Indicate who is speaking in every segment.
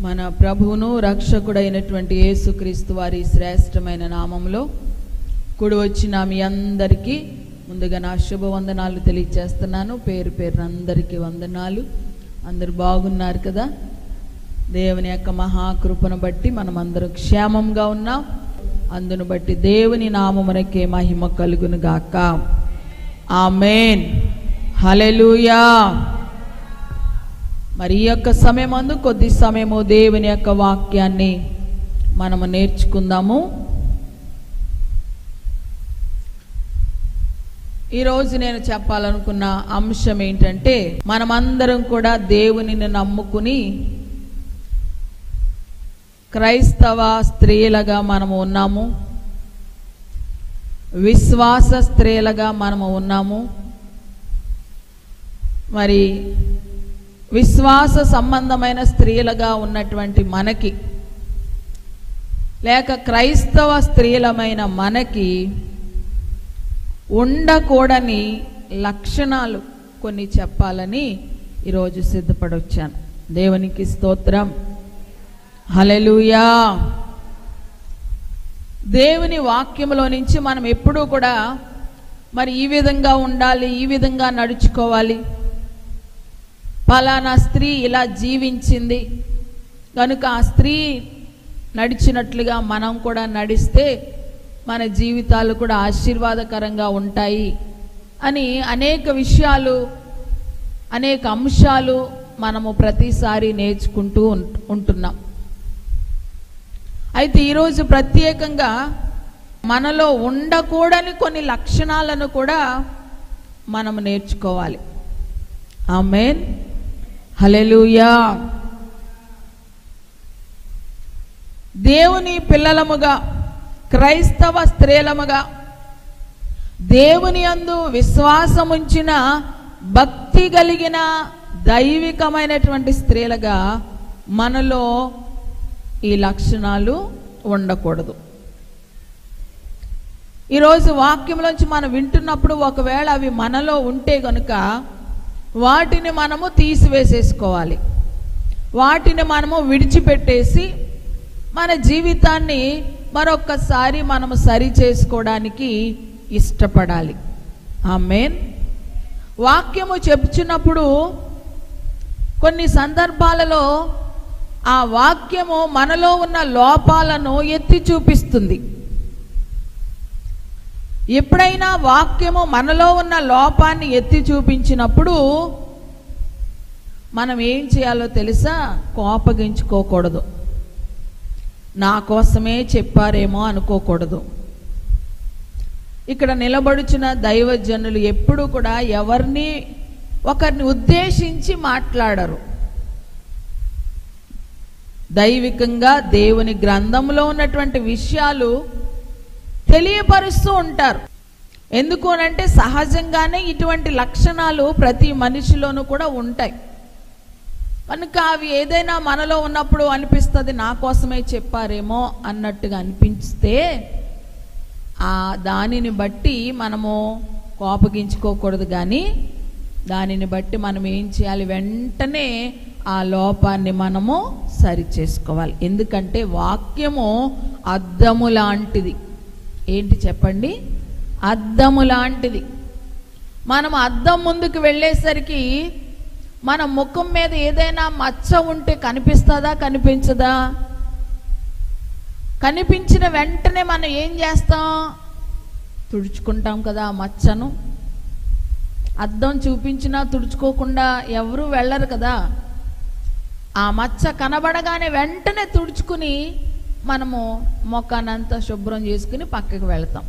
Speaker 1: మన ప్రభువును రక్షకుడైనటువంటి యేసుక్రీస్తు వారి శ్రేష్టమైన నామంలో కూడి వచ్చిన మీ అందరికీ ముందుగా నా శుభవందనాలు తెలియజేస్తున్నాను. పేరు పేరున అందరికీ వందనాలు. అందరు బాగున్నారు కదా? దేవుని యొక్క మహాకృపను బట్టి మనం అందరం క్షేమంగా ఉన్నాం. అందును బట్టి దేవుని నామమునకే మహిమ కలుగును గాక. ఆమేన్. హల్లెలూయా. మరి ఈ యొక్క సమయమందు కొద్ది సమయము దేవుని యొక్క వాక్యాన్ని మనము నేర్చుకుందాము. ఈరోజు నేను చెప్పాలనుకున్న అంశం ఏంటంటే, మనమందరం కూడా దేవునిని నమ్ముకుని క్రైస్తవ స్త్రీలుగా మనము ఉన్నాము, విశ్వాస స్త్రీలుగా మనము ఉన్నాము. మరి విశ్వాస సంబంధమైన స్త్రీలుగా ఉన్నటువంటి మనకి, లేక క్రైస్తవ స్త్రీలమైన మనకి ఉండకూడని లక్షణాలు కొన్ని చెప్పాలని ఈరోజు సిద్ధపడొచ్చాను. దేవునికి స్తోత్రం. హల్లెలూయా. దేవుని వాక్యంలో నుంచి మనం ఎప్పుడూ కూడా మరి ఈ విధంగా ఉండాలి, ఈ విధంగా నడుచుకోవాలి, ఫలానా స్త్రీ ఇలా జీవించింది కనుక ఆ స్త్రీ నడిచినట్లుగా మనం కూడా నడిస్తే మన జీవితాలు కూడా ఆశీర్వాదకరంగా ఉంటాయి అని అనేక విషయాలు, అనేక అంశాలు మనము ప్రతిసారి నేర్చుకుంటూ ఉంటున్నాం. అయితే ఈరోజు ప్రత్యేకంగా మనలో ఉండకూడని కొన్ని లక్షణాలను కూడా మనం నేర్చుకోవాలి. ఆమేన్. హల్లెలూయా. దేవుని పిల్లలముగా, క్రైస్తవ స్త్రీలముగా, దేవుని యందు విశ్వాసముంచిన భక్తి కలిగిన దైవికమైనటువంటి స్త్రీలుగా మనలో ఈ లక్షణాలు ఉండకూడదు. ఈరోజు వాక్యంలోంచి మనం వింటున్నప్పుడు ఒకవేళ అవి మనలో ఉంటే గనుక వాటిని మనము తీసివేసేసుకోవాలి, వాటిని మనము విడిచిపెట్టేసి మన జీవితాన్ని మరొక్కసారి మనము సరి చేసుకోవడానికి ఇష్టపడాలి. ఆమేన్. వాక్యము చెప్పుచున్నప్పుడు కొన్ని సందర్భాలలో ఆ వాక్యము మనలో ఉన్న లోపాలను ఎత్తి చూపిస్తుంది. ఎప్పుడైనా వాక్యము మనలో ఉన్న లోపాన్ని ఎత్తి చూపించినప్పుడు మనం ఏం చేయాలో తెలుసా? కోపగించుకోకూడదు, నా కోసమే చెప్పారేమో అనుకోకూడదు. ఇక్కడ నిలబడుచున్న దైవజనులు ఎప్పుడు కూడా ఒకరిని ఉద్దేశించి మాట్లాడరు. దైవికంగా దేవుని గ్రంథంలో ఉన్నటువంటి విషయాలు తెలియపరుస్తూ ఉంటారు. ఎందుకు అనంటే సహజంగానే ఇటువంటి లక్షణాలు ప్రతి మనిషిలోనూ కూడా ఉంటాయి కనుక అవి ఏదైనా మనలో ఉన్నప్పుడు అనిపిస్తుంది, నా కోసమే చెప్పారేమో అన్నట్టుగా అనిపిస్తే దానిని బట్టి మనము కోపగించుకోకూడదు. కానీ దానిని బట్టి మనం ఏం చేయాలి? వెంటనే ఆ లోపాన్ని మనము సరి చేసుకోవాలి. ఎందుకంటే వాక్యము అద్దము లాంటిది. ఏంటి చెప్పండి? అద్దము లాంటిది. మనం అద్దం ముందుకు వెళ్ళేసరికి మన ముఖం మీద ఏదైనా మచ్చ ఉంటే కనిపిస్తుందా? కనిపించదా? కనిపించిన వెంటనే మనం ఏం చేస్తాం? తుడుచుకుంటాం కదా ఆ మచ్చను. అద్దం చూపించినా తుడుచుకోకుండా ఎవరు వెళ్ళరు కదా. ఆ మచ్చ కనబడగానే వెంటనే తుడుచుకుని మనము మొఖానంతా శుభ్రం చేసుకుని పక్కకు వెళతాం.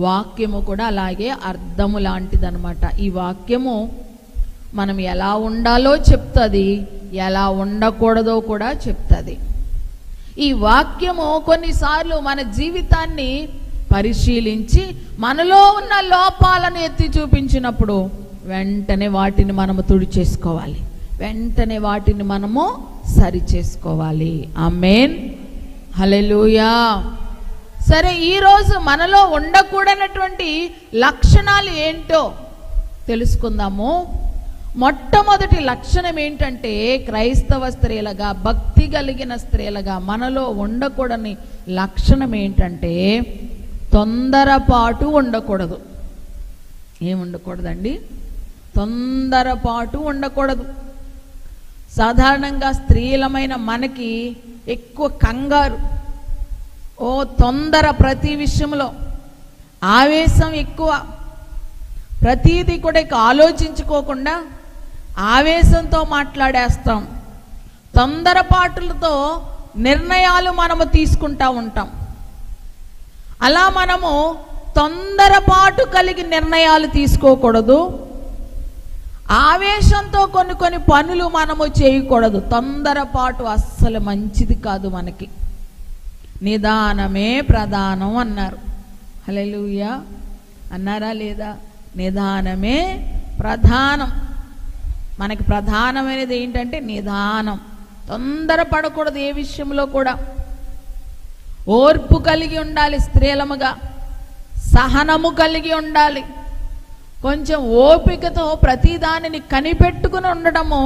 Speaker 1: వాక్యము కూడా అలాగే అర్థము లాంటిదన్నమాట. ఈ వాక్యము మనం ఎలా ఉండాలో చెప్తుంది, ఎలా ఉండకూడదో కూడా చెప్తుంది. ఈ వాక్యము కొన్నిసార్లు మన జీవితాన్ని పరిశీలించి మనలో ఉన్న లోపాలను ఎత్తి చూపించినప్పుడు వెంటనే వాటిని మనము తుడిచేసుకోవాలి, వెంటనే వాటిని మనము సరి చేసుకోవాలి. ఆమేన్. హల్లెలూయా. సరే, ఈరోజు మనలో ఉండకూడనటువంటి లక్షణాలు ఏంటో తెలుసుకుందాము. మొట్టమొదటి లక్షణం ఏంటంటే క్రైస్తవ స్త్రీలుగా, భక్తి కలిగిన స్త్రీలుగా మనలో ఉండకూడని లక్షణం ఏంటంటే తొందరపాటు ఉండకూడదు. ఏముండకూడదండి? తొందరపాటు ఉండకూడదు. సాధారణంగా స్త్రీలమైన మనకి ఎక్కువ కంగారు, తొందర, ప్రతి విషయంలో ఆవేశం ఎక్కువ. ప్రతీది కూడా ఆలోచించుకోకుండా ఆవేశంతో మాట్లాడేస్తాం. తొందరపాటులతో నిర్ణయాలు మనము తీసుకుంటా ఉంటాం. అలా మనము తొందరపాటు కలిగి నిర్ణయాలు తీసుకోకూడదు. ఆవేశంతో కొన్ని పనులు మనము చేయకూడదు. తొందరపాటు అస్సలు మంచిది కాదు. మనకి నిదానమే ప్రధానం అన్నారు. హల్లెలూయా అన్నారా లేదా? నిదానమే ప్రధానం. మనకి ప్రధానమైనది ఏంటంటే నిదానం. తొందరపడకూడదు ఏ విషయంలో కూడా. ఓర్పు కలిగి ఉండాలి స్త్రీలముగా, సహనము కలిగి ఉండాలి. కొంచెం ఓపికతో ప్రతిదానిని కనిపెట్టుకుని ఉండడము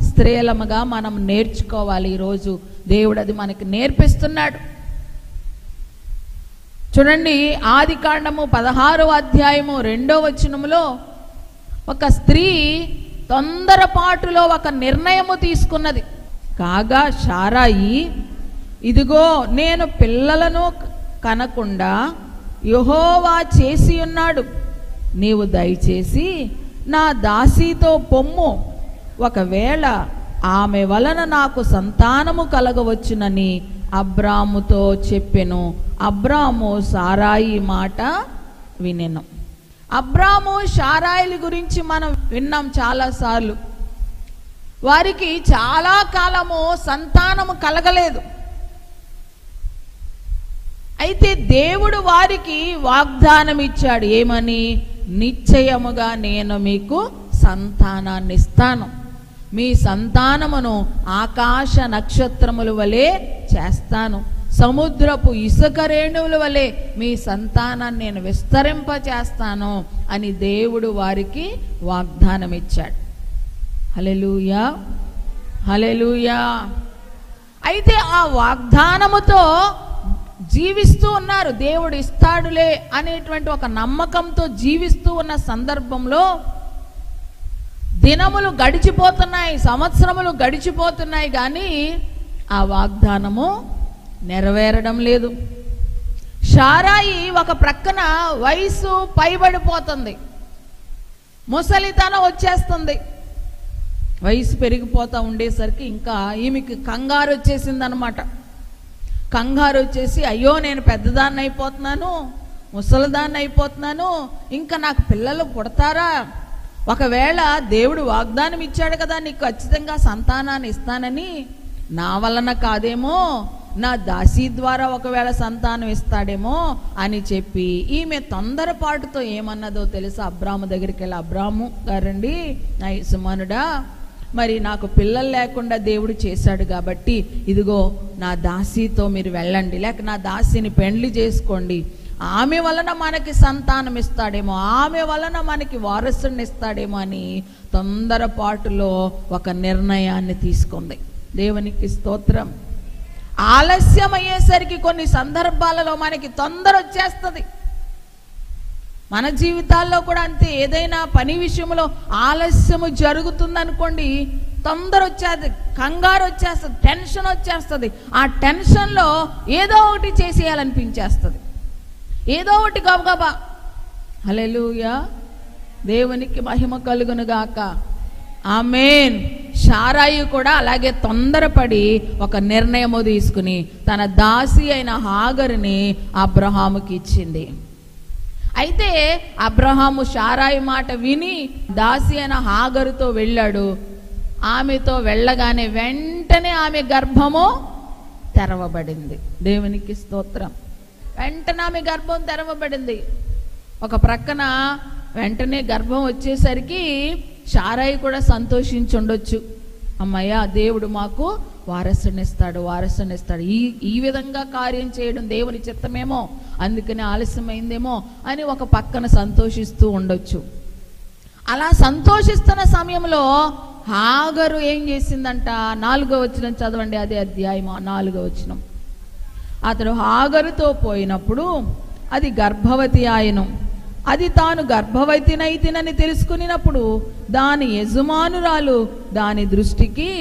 Speaker 1: స్త్రీలముగా మనం నేర్చుకోవాలి. ఈరోజు దేవుడు అది మనకి నేర్పిస్తున్నాడు. చూడండి, ఆదికాండము 16వ అధ్యాయము 2వ వచనములో ఒక స్త్రీ తొందరపాటులో ఒక నిర్ణయము తీసుకున్నది. కాగా శారాయి, ఇదిగో నేను పిల్లలను కనకుండా యెహోవా చేసి ఉన్నాడు, నీవు దయచేసి నా దాసీతో పొమ్ము, ఒకవేళ ఆమె వలన నాకు సంతానము కలగవచ్చునని అబ్రాముతో చెప్పెను. అబ్రాము సారాయి మాట వినెను. అబ్రాము శారాయిల గురించి మనం విన్నాం చాలాసార్లు. వారికి చాలా కాలము సంతానము కలగలేదు. అయితే దేవుడు వారికి వాగ్దానం ఇచ్చాడు. ఏమని? నిశ్చయముగా నేను మీకు సంతానాన్ని ఇస్తాను, మీ సంతానమును ఆకాశ నక్షత్రముల వలె చేస్తాను, సముద్రపు ఇసుక రేణువుల వలె మీ సంతానాన్ని నేను విస్తరింప చేస్తాను అని దేవుడు వారికి వాగ్దానం ఇచ్చాడు. హల్లెలూయా, హల్లెలూయా. అయితే ఆ వాగ్దానముతో జీవిస్తూ ఉన్నారు. దేవుడు ఇస్తాడులే అనేటువంటి ఒక నమ్మకంతో జీవిస్తూ ఉన్న సందర్భంలో దినములు గడిచిపోతున్నాయి, సంవత్సరములు గడిచిపోతున్నాయి, కానీ ఆ వాగ్దానము నెరవేరడం లేదు. శారాయి ఒక ప్రక్కన వయసు పైబడిపోతుంది, ముసలితనం వచ్చేస్తుంది. వయసు పెరిగిపోతూ ఉండేసరికి ఇంకా ఈమెకి కంగారు వచ్చేసింది అనమాట. కంగారు వచ్చేసి, అయ్యో నేను పెద్దదాన్ని అయిపోతున్నాను, ముసలిదాన్ని అయిపోతున్నాను, ఇంకా నాకు పిల్లలు పుడతారా? ఒకవేళ దేవుడు వాగ్దానం ఇచ్చాడు కదా నీకు ఖచ్చితంగా సంతానాన్ని ఇస్తానని, నా వలన కాదేమో, నా దాసి ద్వారా ఒకవేళ సంతానం ఇస్తాడేమో అని చెప్పి ఈమె తొందరపాటుతో ఏమన్నదో తెలుసా? అబ్రాము దగ్గరికి వెళ్ళి, అబ్రాము గారండి, నా యజమానుడా, మరి నాకు పిల్లలు లేకుండా దేవుడు చేశాడు కాబట్టి ఇదిగో నా దాసితో మీరు వెళ్ళండి, లేక నా దాసిని పెండ్లి చేసుకోండి, ఆమె వలన మనకి సంతానం ఇస్తాడేమో, ఆమె వలన మనకి వారసుని ఇస్తాడేమో అని తొందరపాటులో ఒక నిర్ణయాన్ని తీసుకుంది. దేవునికి స్తోత్రం. ఆలస్యం అయ్యేసరికి కొన్ని సందర్భాలలో మనకి తొందర వచ్చేస్తుంది. మన జీవితాల్లో కూడా అంతే. ఏదైనా పని విషయంలో ఆలస్యము జరుగుతుందనుకోండి, తొందర వచ్చేది, కంగారు వచ్చేస్తుంది, టెన్షన్ వచ్చేస్తుంది. ఆ టెన్షన్లో ఏదో ఒకటి చేసేయాలనిపించేస్తుంది, ఏదో ఒకటి గబగబా. హల్లెలూయా, దేవునికి మహిమ కలుగును గాక. ఆమేన్. శారాయి కూడా అలాగే తొందరపడి ఒక నిర్ణయము తీసుకుని తన దాసి అయిన హాగరుని అబ్రహాముకి ఇచ్చింది. అయితే అబ్రహాము శారాయి మాట విని దాసి అయిన హాగరుతో వెళ్ళాడు. ఆమెతో వెళ్ళగానే వెంటనే ఆమె గర్భము తెరవబడింది. దేవునికి స్తోత్రం. వెంటనే ఆమె గర్భం తెరవబడింది. ఒక ప్రక్కన వెంటనే గర్భం వచ్చేసరికి శారాయి కూడా సంతోషించుండొచ్చు. అమ్మయ్య, దేవుడు మాకు వారసునిస్తాడు, వారసునిస్తాడు, ఈ విధంగా కార్యం చేయడం దేవుని చిత్తమేమో, అందుకని ఆలస్యమైందేమో అని ఒక పక్కన సంతోషిస్తూ ఉండొచ్చు. అలా సంతోషిస్తున్న సమయంలో హాగరు ఏం చేసిందంట? 4వ వచనం చదవండి, అదే అధ్యాయం 4వ వచనం. అతడు హాగరుతో పోయినప్పుడు అది గర్భవతి ఆయను. అది తాను గర్భవతినైతినని తెలుసుకున్నప్పుడు దాని యజమానురాలు దాని దృష్టికి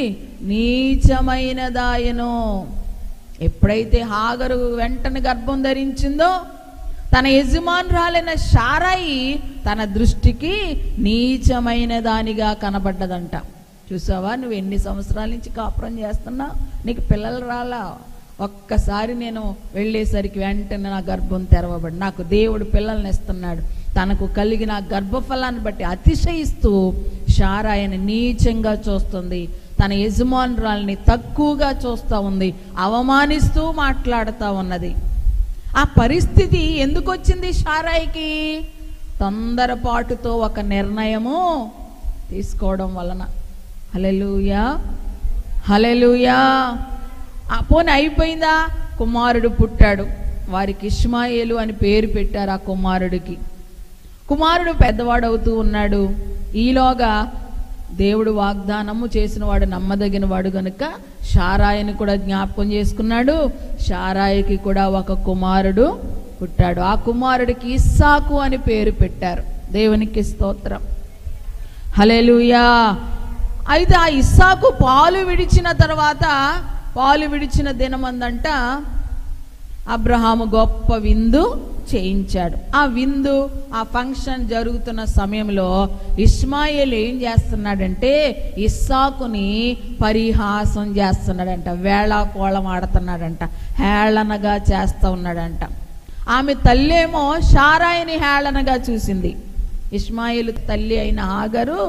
Speaker 1: నీచమైనదాయను. ఎప్పుడైతే హాగరు వెంటనే గర్భం ధరించిందో తన యజమానురాలైన శారాయి తన దృష్టికి నీచమైన దానిగా కనబడ్డదంట. చూసావా, నువ్వు ఎన్ని సంవత్సరాల నుంచి కాపురం చేస్తున్నా, నీకు పిల్లలు రాలా, ఒక్కసారి నేను వెళ్ళేసరికి వెంటనే నా గర్భం తెరవబడి నాకు దేవుడు పిల్లల్ని ఇస్తున్నాడు. తనకు కలిగిన గర్భఫలాన్ని బట్టి అతిశయిస్తూ శారాయిని నీచంగా చూస్తుంది. తన యజమానురాల్ని తక్కువగా చూస్తూ ఉంది, అవమానిస్తూ మాట్లాడుతూ ఉన్నది. ఆ పరిస్థితి ఎందుకు వచ్చింది శారాయికి? తొందరపాటుతో ఒక నిర్ణయము తీసుకోవడం వలన. హల్లెలూయా, హల్లెలూయా. పోనీ అయిపోయిందా? కుమారుడు పుట్టాడు. వారికి ఇష్మాయేలు అని పేరు పెట్టారు ఆ కుమారుడికి. కుమారుడు పెద్దవాడవుతూ ఉన్నాడు. ఈలోగా దేవుడు వాగ్దానము చేసిన వాడు నమ్మదగిన వాడు గనుక శారాయిని కూడా జ్ఞాపకం చేసుకున్నాడు. శారాయికి కూడా ఒక కుమారుడు పుట్టాడు. ఆ కుమారుడికి ఇస్సాకు అని పేరు పెట్టారు. దేవునికి స్తోత్రం, హల్లెలూయా. అయితే ఆ ఇస్సాకు పాలు విడిచిన తర్వాత, పాలు విడిచిన దినమందంట అబ్రహాము గొప్ప విందు చేయించాడు. ఆ విందు, ఆ ఫంక్షన్ జరుగుతున్న సమయంలో ఇష్మాయేలు ఏం చేస్తున్నాడంటే ఇస్సాకుని పరిహాసం చేస్తున్నాడంట, వేళాకోళం ఆడుతున్నాడంట, హేళనగా చేస్తూ ఉన్నాడంట. ఆమె తల్లేమో శారాయిని హేళనగా చూసింది. ఇష్మాయేలు తల్లి అయిన హాగరు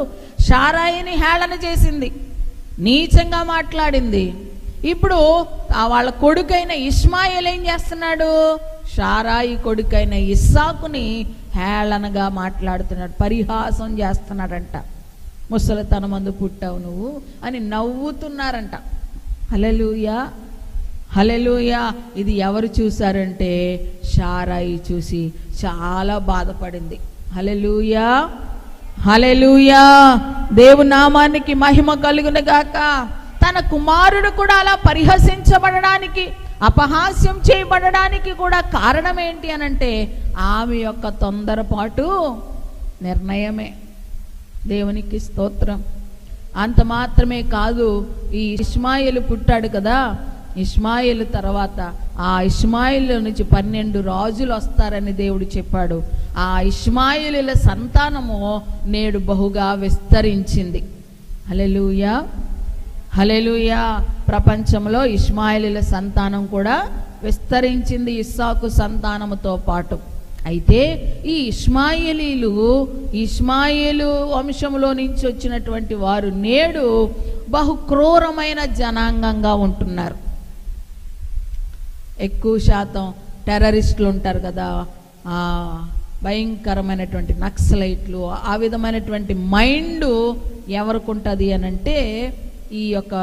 Speaker 1: శారాయిని హేళన చేసింది, నీచంగా మాట్లాడింది. ఇప్పుడు వాళ్ళ కొడుకైన ఇష్మాయేలు ఏం చేస్తున్నాడు? శారాయి కొడుకైన ఇస్సాకుని హేళనగా మాట్లాడుతున్నాడు, పరిహాసం చేస్తున్నాడంట. ముసలితనమందు పుట్టావు నువ్వు అని నవ్వుతున్నారంట. హల్లెలూయా, హల్లెలూయా. ఇది ఎవరు చూశారంటే శారాయి చూసి చాలా బాధపడింది. హల్లెలూయా, హల్లెలూయా. దేవుని నామానికి మహిమ కలుగును గాక. తన కుమారుడు కూడా అలా పరిహసించబడడానికి, అపహాస్యం చేయబడడానికి కూడా కారణం ఏంటి అనంటే ఆమె యొక్క తొందరపాటు నిర్ణయమే. దేవునికి స్తోత్రం. అంత మాత్రమే కాదు, ఈ ఇష్మాయేలు పుట్టాడు కదా, ఇష్మాయేలు తర్వాత ఆ ఇష్మాయేలు నుంచి 12 రాజులు వస్తారని దేవుడు చెప్పాడు. ఆ ఇష్మాయేలుల సంతానము నేడు బహుగా విస్తరించింది. హల్లెలూయా, హల్లెలూయా. ప్రపంచంలో ఇష్మాయేలుల సంతానం కూడా విస్తరించింది ఇస్సాకు సంతానముతో పాటు. అయితే ఈ ఇష్మాయేలు వంశంలో నుంచి వచ్చినటువంటి వారు నేడు బహు క్రూరమైన జనాంగంగా ఉంటున్నారు. ఎక్కువ శాతం టెర్రరిస్టులు ఉంటారు కదా, భయంకరమైనటువంటి నక్సలైట్లు, ఆ విధమైనటువంటి మైండ్ ఎవరికి ఉంటుంది అనంటే ఈ యొక్క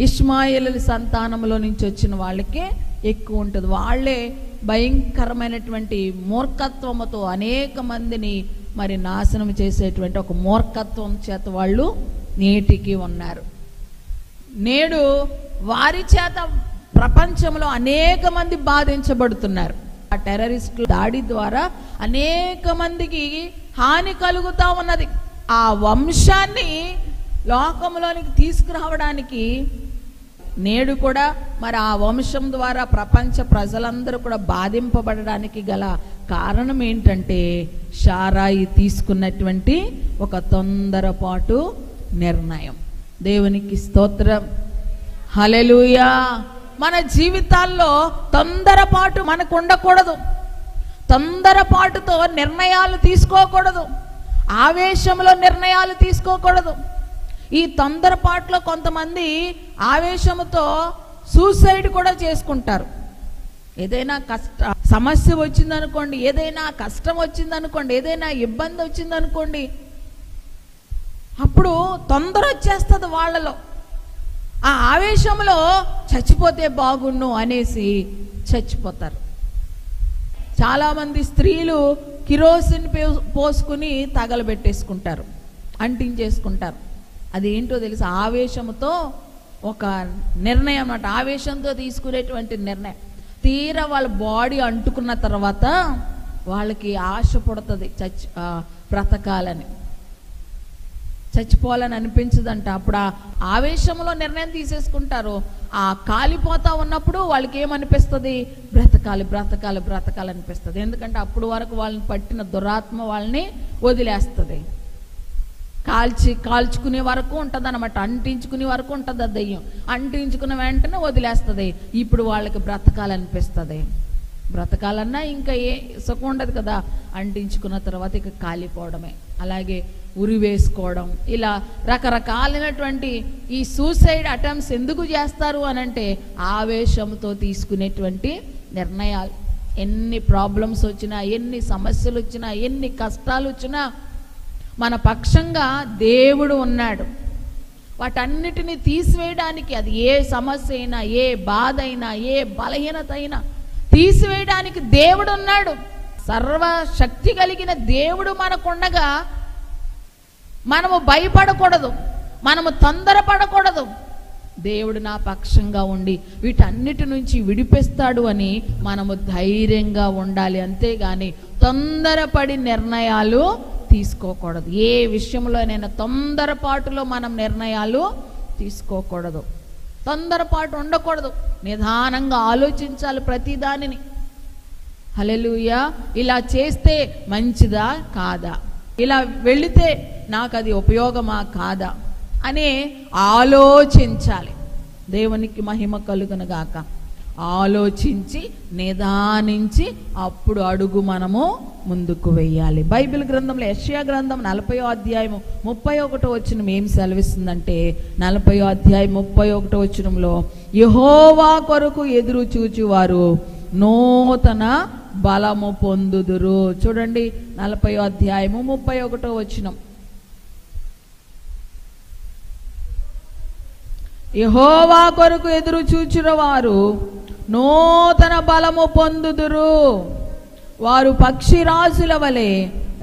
Speaker 1: ఇష్మాయేలు సంతానంలో నుంచి వచ్చిన వాళ్ళకే ఎక్కువ ఉంటుంది. వాళ్ళే భయంకరమైనటువంటి మూర్ఖత్వముతో అనేక మందిని మరి నాశనం చేసేటువంటి ఒక మూర్ఖత్వం చేత వాళ్ళు నేటికి ఉన్నారు. నేడు వారి చేత ప్రపంచంలో అనేక మంది బాధించబడుతున్నారు. ఆ టెర్రరిస్టుల దాడి ద్వారా అనేక మందికి హాని కలుగుతూ ఉన్నది. ఆ వంశాన్ని లోకంలోనికి తీసుకురావడానికి నేడు కూడా మరి ఆ వంశం ద్వారా ప్రపంచ ప్రజలందరూ కూడా బాధింపబడడానికి గల కారణం ఏంటంటే శారాయి తీసుకున్నటువంటి ఒక తొందరపాటు నిర్ణయం. దేవునికి స్తోత్రం, హల్లెలూయా. మన జీవితాల్లో తొందరపాటు మనకు ఉండకూడదు. తొందరపాటుతో నిర్ణయాలు తీసుకోకూడదు. ఆవేశంలో నిర్ణయాలు తీసుకోకూడదు. ఈ తొందరపాటులో కొంతమంది ఆవేశంతో సూసైడ్ కూడా చేసుకుంటారు. ఏదైనా సమస్య వచ్చిందనుకోండి, ఏదైనా కష్టం వచ్చిందనుకోండి, ఏదైనా ఇబ్బంది వచ్చిందనుకోండి, అప్పుడు తొందర వచ్చేస్తుంది వాళ్ళలో. ఆ ఆవేశంలో చచ్చిపోతే బాగుండు అనేసి చచ్చిపోతారు. చాలామంది స్త్రీలు కిరోసిన్ పోసుకుని తగలబెట్టేసుకుంటారు, అంటించేసుకుంటారు. అది ఏంటో తెలుసు, ఆవేశంతో ఒక నిర్ణయం అన్నమాట, ఆవేశంతో తీసుకునేటువంటి నిర్ణయం. తీరా వాళ్ళ బాడీ అంటుకున్న తర్వాత వాళ్ళకి ఆశ పుడుతుంది బ్రతకాలని, చచ్చిపోవాలని అనిపించదంట. అప్పుడు ఆ ఆవేశంలో నిర్ణయం తీసేసుకుంటారు. ఆ కాలిపోతా ఉన్నప్పుడు వాళ్ళకి ఏమనిపిస్తుంది, బ్రతకాలి బ్రతకాలి బ్రతకాలి అనిపిస్తుంది. ఎందుకంటే అప్పుడు వరకు వాళ్ళని పట్టిన దురాత్మ వాళ్ళని వదిలేస్తుంది. కాల్చుకునే వరకు ఉంటుంది అనమాట, అంటించుకునే వరకు ఉంటుంది ఆ దెయ్యం. అంటించుకున్న వెంటనే వదిలేస్తుంది. ఇప్పుడు వాళ్ళకి బ్రతకాలనిపిస్తుంది. బ్రతకాలన్నా ఇంకా ఏ సుఖం ఉండదు కదా, అంటించుకున్న తర్వాత ఇక కాలిపోవడమే. అలాగే ఉరి వేసుకోవడం, ఇలా రకరకాలైనటువంటి ఈ సూసైడ్ అటెంప్ట్స్ ఎందుకు చేస్తారు అనంటే ఆవేశంతో తీసుకునేటువంటి నిర్ణయాలు. ఎన్ని ప్రాబ్లమ్స్ వచ్చినా, ఎన్ని సమస్యలు వచ్చినా, ఎన్ని కష్టాలు వచ్చినా మన పక్షంగా దేవుడు ఉన్నాడు. వాటన్నిటిని తీసివేయడానికి, అది ఏ సమస్య అయినా, ఏ బాధ అయినా, ఏ బలహీనత అయినా తీసివేయడానికి దేవుడు ఉన్నాడు. సర్వశక్తి కలిగిన దేవుడు మనకుండగా మనము భయపడకూడదు, మనము తొందరపడకూడదు. దేవుడు నా పక్షంగా ఉండి వీటన్నిటి నుంచి విడిపిస్తాడు అని మనము ధైర్యంగా ఉండాలి. అంతేగాని తొందరపడి నిర్ణయాలు తీసుకోకూడదు. ఏ విషయంలోనైనా తొందరపాటులో మనం నిర్ణయాలు తీసుకోకూడదు, తొందరపాటు ఉండకూడదు. నిదానంగా ఆలోచించాలి ప్రతిదానిని. హల్లెలూయా. ఇలా చేస్తే మంచిదా కాదా, ఇలా వెళితే నాకు అది ఉపయోగమా కాదా అని ఆలోచించాలి. దేవునికి మహిమ కలుగును గాక. ఆలోచించి నిదానించి అప్పుడు అడుగు మనము ముందుకు వెయ్యాలి. బైబిల్ గ్రంథంలో యెషయా గ్రంథం 40వ అధ్యాయము 31వ వచనం ఏం సెలవిస్తుందంటే, 40వ అధ్యాయం 31వ వచనంలో, యెహోవా కొరకు ఎదురు చూచువారు నూతన బలము పొందుదురు. చూడండి 40వ అధ్యాయము 31వ వచనం. యెహోవా కొరకు ఎదురు చూచున వారు నూతన బలము పొందుదురు. వారు పక్షిరాజుల వలె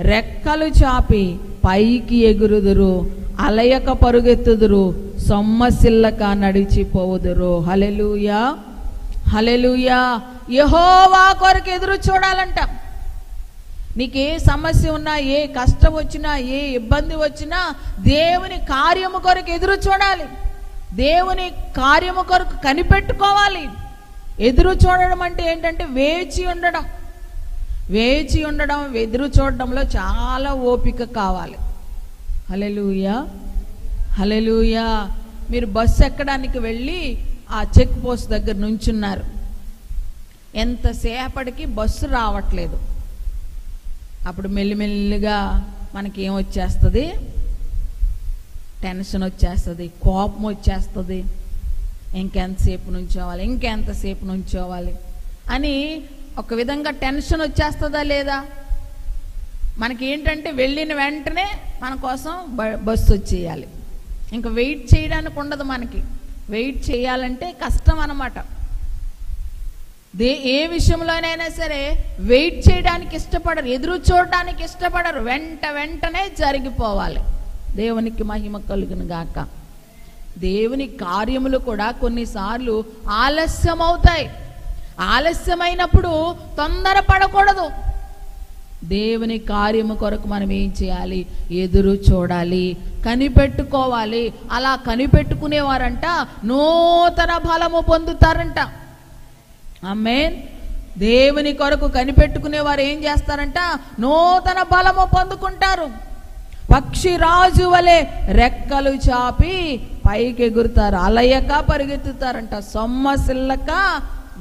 Speaker 1: రెక్కలు చాపి పైకి ఎగురుదురు, అలయక పరుగెత్తుదురు, సొమ్మసిల్లక నడిచిపోవుదురు. హల్లెలూయా, హల్లెలూయా. యెహోవా కొరకు ఎదురు చూడాలంట. నీకే సమస్య ఉన్నా, ఏ కష్టం వచ్చినా, ఏ ఇబ్బంది వచ్చినా దేవుని కార్యము కొరకు ఎదురు చూడాలి. దేవుని కార్యము కొరకు కనిపెట్టుకోవాలి. ఎదురు చూడడం అంటే ఏంటంటే వేచి ఉండడం. వేచి ఉండడం, ఎదురు చూడడంలో చాలా ఓపిక కావాలి. హల్లెలూయా, హల్లెలూయా. మీరు బస్సు ఎక్కడానికి వెళ్ళి ఆ చెక్ పోస్ట్ దగ్గర నుంచున్నారు, ఎంతసేపటికి బస్సు రావట్లేదు. అప్పుడు మెల్లిమెల్లిగా మనకేం వచ్చేస్తుంది, టెన్షన్ వచ్చేస్తుంది, కోపం వచ్చేస్తుంది. ఇంకెంతసేపు నుంచోవాలి, ఇంకెంతసేపు నుంచోవాలి అని ఒక విధంగా టెన్షన్ వచ్చేస్తుందా లేదా? మనకి ఏంటంటే వెళ్ళిన వెంటనే మన కోసం బస్సు వచ్చేయాలి. ఇంకా వెయిట్ చేయడానికి ఉండదు మనకి. వెయిట్ చేయాలంటే కష్టం అన్నమాట. ఏ విషయంలోనైనా సరే వెయిట్ చేయడానికి ఇష్టపడరు, ఎదురు చూడడానికి ఇష్టపడరు. వెంటనే జరిగిపోవాలి. దేవునికి మహిమ కలుగును గాక. దేవుని కార్యములు కూడా కొన్నిసార్లు ఆలస్యమవుతాయి. ఆలస్యమైనప్పుడు తొందరపడకూడదు. దేవుని కార్యము కొరకు మనం ఏం చేయాలి? ఎదురు చూడాలి, కనిపెట్టుకోవాలి. అలా కనిపెట్టుకునేవారంట నూతన బలము పొందుతారంట. ఆమేన్. దేవుని కొరకు కనిపెట్టుకునేవారు ఏం చేస్తారంట? నూతన బలము పొందుకుంటారు. పక్షిరాజు వలె రెక్కలు చాపి పైకి ఎగురుతారు, అలయక పరిగెత్తుతారంట, సొమ్మసిల్లక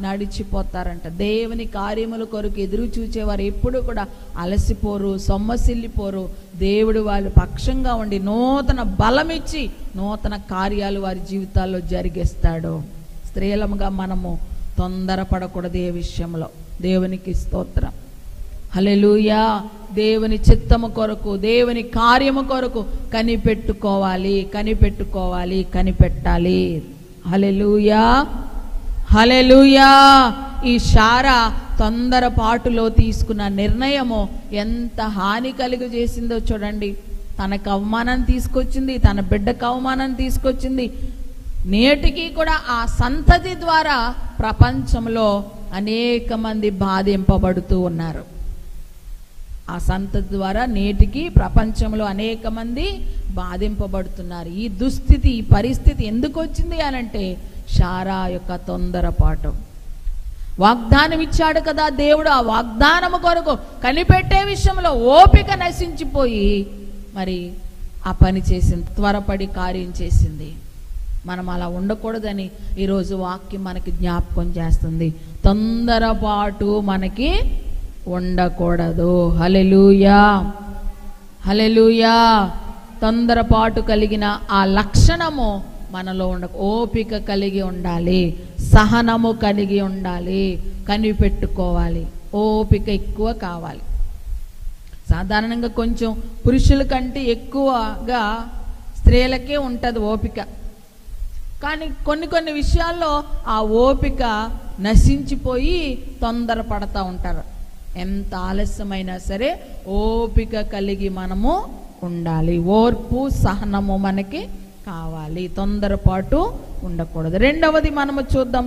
Speaker 1: నడిచిపోతారంట. దేవుని కార్యముల కొరకు ఎదురు చూచేవారు ఎప్పుడు కూడా అలసిపోరు, సొమ్మసిల్లిపోరు. దేవుడు వాళ్ళ పక్షంగా ఉండి నూతన బలమిచ్చి నూతన కార్యాలు వారి జీవితాల్లో జరిగిస్తాడు. స్త్రీలముగా మనము తొందరపడకూడదు ఏ విషయంలో. దేవునికి స్తోత్రం. హల్లెలూయా. దేవుని చిత్తము కొరకు, దేవుని కార్యము కొరకు కనిపెట్టుకోవాలి, కనిపెట్టాలి. హల్లెలూయా, హల్లెలూయా. ఈ శారా తొందరపాటులో తీసుకున్న నిర్ణయము ఎంత హాని కలుగజేసిందో చూడండి. తనకు అవమానం తీసుకొచ్చింది, తన బిడ్డకు అవమానం తీసుకొచ్చింది. నేటికి కూడా ఆ సంతతి ద్వారా ప్రపంచంలో అనేక మంది బాధింపబడుతూ ఉన్నారు. ఆ సంతతి ద్వారా నేటికి ప్రపంచంలో అనేక మంది బాధింపబడుతున్నారు. ఈ దుస్థితి, ఈ పరిస్థితి ఎందుకు వచ్చింది అనంటే శారా యొక్క తొందరపాటు. వాగ్దానం ఇచ్చాడు కదా దేవుడు, ఆ వాగ్దానము కొరకు కనిపెట్టే విషయంలో ఓపిక నశించిపోయి మరి ఆ పని చేసింది, త్వరపడి కార్యం చేసింది. మనం అలా ఉండకూడదని ఈరోజు వాక్యం మనకి జ్ఞాపకం చేస్తుంది. తొందరపాటు మనకి ఉండకూడదు. హల్లెలూయా, హల్లెలూయా. తొందరపాటు కలిగిన ఆ లక్షణము మనలో ఓపిక కలిగి ఉండాలి, సహనము కలిగి ఉండాలి, కనిపెట్టుకోవాలి. ఓపిక ఎక్కువ కావాలి. సాధారణంగా కొంచెం పురుషుల కంటే ఎక్కువగా స్త్రీలకే ఉంటుంది ఓపిక. కానీ కొన్ని విషయాల్లో ఆ ఓపిక నశించిపోయి తొందరపడతా ఉంటారు. ఎంత ఆలస్యమైనా సరే ఓపిక కలిగి మనము ఉండాలి. ఓర్పు సహనము మనకి కావాలి, తొందరపాటు ఉండకూడదు. రెండవది మనము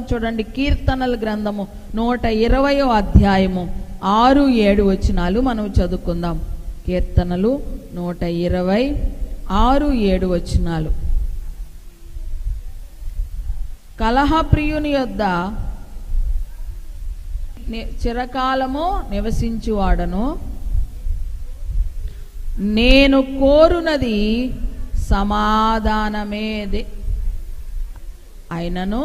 Speaker 1: చూడండి, కీర్తనల గ్రంథము 120వ అధ్యాయము 6-7 వచనాలు మనం చదువుకుందాం. కీర్తనలు 120 6-7 వచనాలు. కలహప్రియుని యొద్ద చిరకాలము నివసించువాడను, నేను కోరునది సమాధానమేదే అయినను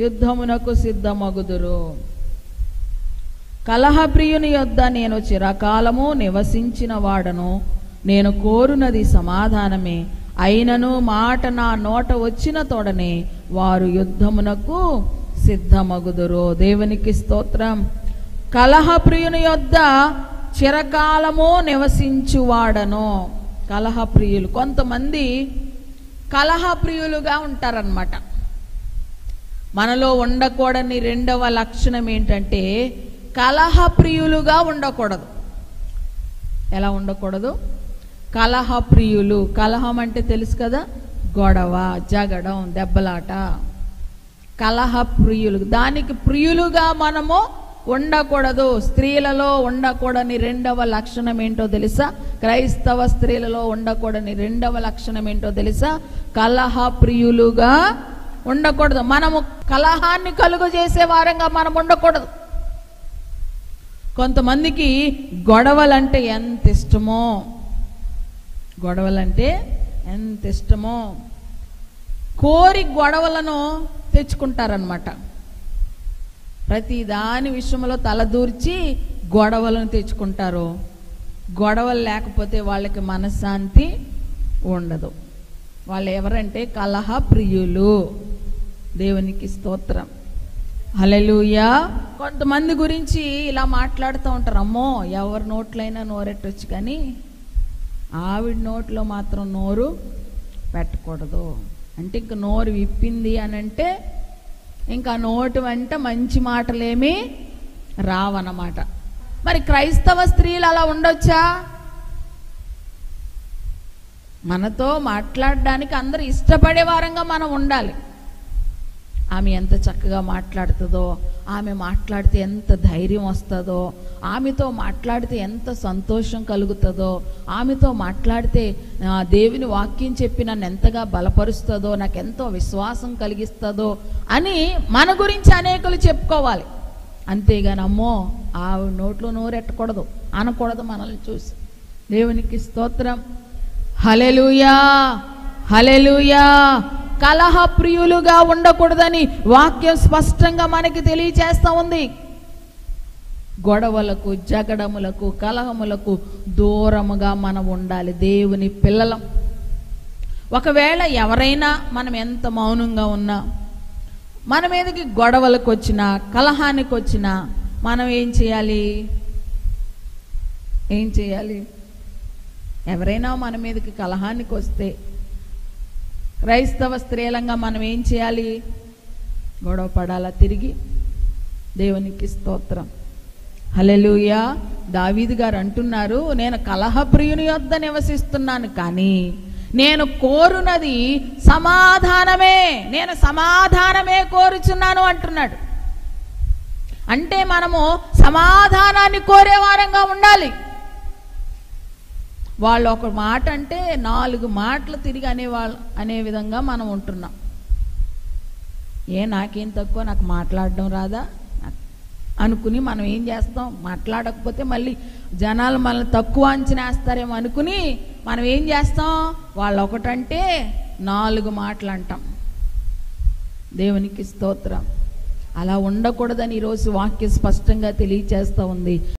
Speaker 1: యుద్ధమునకు సిద్ధమగుదురు. కలహప్రియుని యొద్ద నేను చిరకాలము నివసించిన వాడను, నేను కోరునది సమాధానమే అయినను మాట నా నోట వచ్చిన తోడనే వారు యుద్ధమునకు సిద్ధమగుదురు. దేవునికి స్తోత్రం. కలహప్రియుని యొద్ద చిరకాలము నివసించువాడను. కలహప్రియులు, కొంతమంది కలహప్రియులుగా ఉంటారన్నమాట. మనలో ఉండకూడని రెండవ లక్షణం ఏంటంటే కలహప్రియులుగా ఉండకూడదు. ఎలా ఉండకూడదు? కలహప్రియులు. కలహం అంటే తెలుసు కదా, గొడవ, జగడం, దెబ్బలాట. కలహప్రియులు, దానికి ప్రియులుగా మనము ఉండకూడదు. స్త్రీలలో ఉండకూడని రెండవ లక్షణం ఏంటో తెలుసా? క్రైస్తవ స్త్రీలలో ఉండకూడని రెండవ లక్షణం ఏంటో తెలుసా? కలహప్రియులుగా ఉండకూడదు. మనము కలహాన్ని కలుగజేసే వారంగా మనం ఉండకూడదు. కొంతమందికి గొడవలంటే ఎంత ఇష్టమో, గొడవలంటే ఎంత ఇష్టమో కోరి గొడవలను తెచ్చుకుంటారనమాట. ప్రతి దాని విషయంలో తలదూర్చి గొడవలను తెచ్చుకుంటారు. గొడవలు లేకపోతే వాళ్ళకి మనశ్శాంతి ఉండదు. వాళ్ళు ఎవరంటే కలహ ప్రియులు. దేవునికి స్తోత్రం, హల్లెలూయా. కొంతమంది గురించి ఇలా మాట్లాడుతూ ఉంటారు, అమ్మో ఎవరి నోట్లైనా నోరెట్టొచ్చు కానీ ఆవిడ నోట్లో మాత్రం నోరు పెట్టకూడదు. అంటే ఇంక నోరు విప్పింది అని అంటే ఇంకా నోటు వెంట మంచి మాటలేమీ రావన్నమాట. మరి క్రైస్తవ స్త్రీలు అలా ఉండొచ్చా? మనతో మాట్లాడడానికి అందరూ ఇష్టపడే వారంగా మనం ఉండాలి. ఆమె ఎంత చక్కగా మాట్లాడుతుందో, ఆమె మాట్లాడితే ఎంత ధైర్యం వస్తుందో, ఆమెతో మాట్లాడితే ఎంత సంతోషం కలుగుతుందో, ఆమెతో మాట్లాడితే దేవుని వాక్యం చెప్పి నన్ను ఎంతగా బలపరుస్తుందో, నాకు ఎంతో విశ్వాసం కలిగిస్తుందో అని మన గురించి అనేకులు చెప్పుకోవాలి. అంతేగాని అమ్మో ఆవిడ నోట్లో నోరెట్టకూడదు అనకూడదు మనల్ని చూసి. దేవునికి స్తోత్రం, హల్లెలూయా, హల్లెలూయా. కలహ ప్రియులుగా ఉండకూడదని వాక్యం స్పష్టంగా మనకి తెలియచేస్తూ ఉంది. గొడవలకు, జగడములకు, కలహములకు దూరముగా మనం ఉండాలి దేవుని పిల్లలం. ఒకవేళ ఎవరైనా మనం ఎంత మౌనంగా ఉన్నా, మన మీదకి గొడవలకు వచ్చినా, కలహానికి వచ్చినా మనం ఏం చేయాలి? ఏం చేయాలి? ఎవరైనా మన మీదకి కలహానికి వస్తే క్రైస్తవ స్త్రీలంగా మనం ఏం చేయాలి? గొడవ పడాలా తిరిగి? దేవునికి స్తోత్రం, హల్లెలూయా. దావీదు గారు అంటున్నారు, నేను కలహప్రియుని యొద్ద నివసిస్తున్నాను, కానీ నేను కోరునది సమాధానమే, నేను సమాధానమే కోరుచున్నాను అంటున్నాడు. అంటే మనము సమాధానాన్ని కోరేవారంగా ఉండాలి. వాళ్ళు ఒక మాట అంటే 4 మాటలు తిరిగి అనే విధంగా మనం ఉంటున్నాం. నాకేం తక్కువ, నాకు మాట్లాడడం రాదా అనుకుని మనం ఏం చేస్తాం? మాట్లాడకపోతే మళ్ళీ జనాలు మనల్ని తక్కువ అంచనా వేస్తారేమో అనుకుని మనం ఏం చేస్తాం? వాళ్ళు ఒకటంటే 4 మాటలు అంటాం. దేవునికి స్తోత్రం. అలా ఉండకూడదని ఈరోజు వాక్యం స్పష్టంగా తెలియచేస్తూ ఉంది.